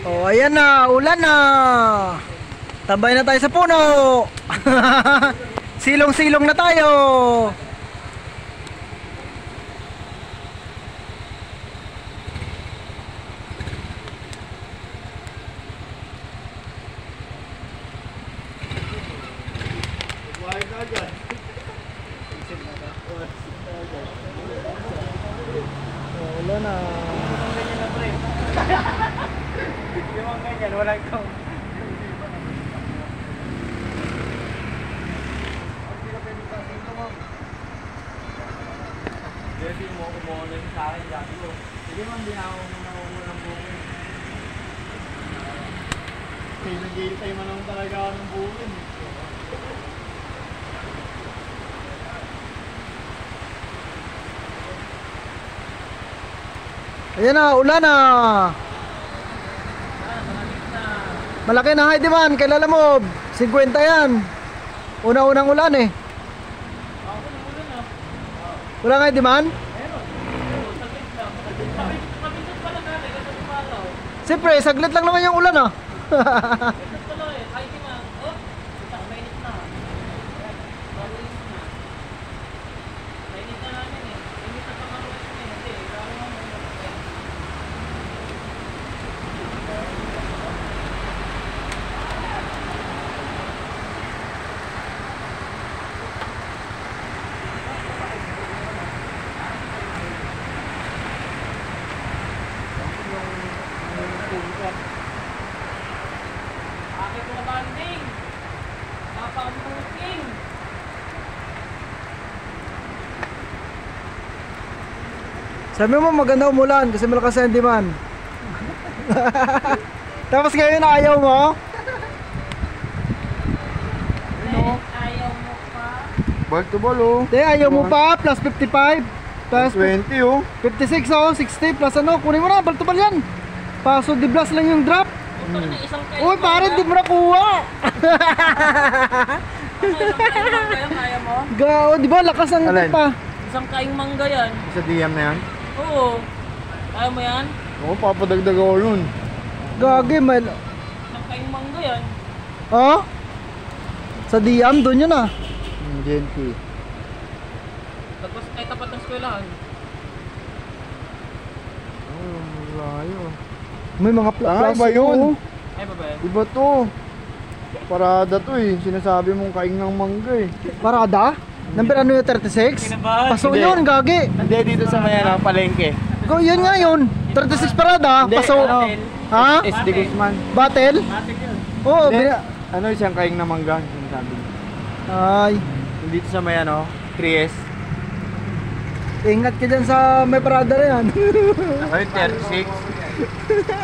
Oh, ayan na, ulan na. Tambay na tayo sa puno. Silong-silong na tayo. Ulan na. Yung ganyan, walang ikaw. Hindi mo umuulan sa akin dati ko. Hindi mo hindi na ako ng bukid. Kasi nag-iintay man naman talaga ako ng bukid. Ayan na, ulan na. Malaki na high demand kay Lalamove. 50 yan. Una-unang ulan eh. Wala nga demand? Siyempre, saglit lang naman yung ulan ah. Sabi mo maganda umulan kasi malakas ang demand. Tapos ngayon ayaw mo? Ayaw mo pa? Ball to ball oh. Ayaw mo pa, plus 55. Plus 20 oh. 56 oh, 60 plus ano, kunin mo na, baltubal yan. Paso di blast lang yung drop. Uy pare, di mo nakuha. Kaya mo? Gao, di ba lakas ang Alin? pa. Isang kaing mangga yan. Sa DM na yan. Oo. Kaya mo yan? Oo, papadagdag ako nun. Gagi, may... Isang kaing mangga yan. Oh? Sa Diam, doon yun ah. GNT. Tapos ay tapat ng eskwelahan. Oh, malayo. May mga Tanga ba yun? oh. Ay ba ba yan? Iba to. Parada to eh. Sinasabi mong kaing ng mangga eh. Parada? Number ano yung 36? Kinabahan. Paso Hindi. yun, gagi. Hindi, dito sa Mayana, palengke. Go, yun nga yun. 36 parada, Hindi, paso. ano? Ha? SD Guzman. Battle? Matik yun. Oo, Hindi, bina... ano siyang kaing ng mangga? Sinasabi. Ay, Dito sa Mayano, 3S. ingat ka dyan sa may parada na yan. Ako yung 36.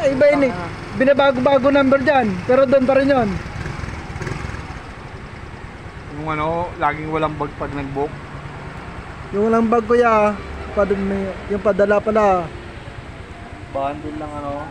Iba yun eh. Binabago-bago number dyan. Pero doon pa rin yun. Yung ano, laging walang bag pag nag-book. Yung lang bag ko ya, yung padala pala. Bundle lang ano.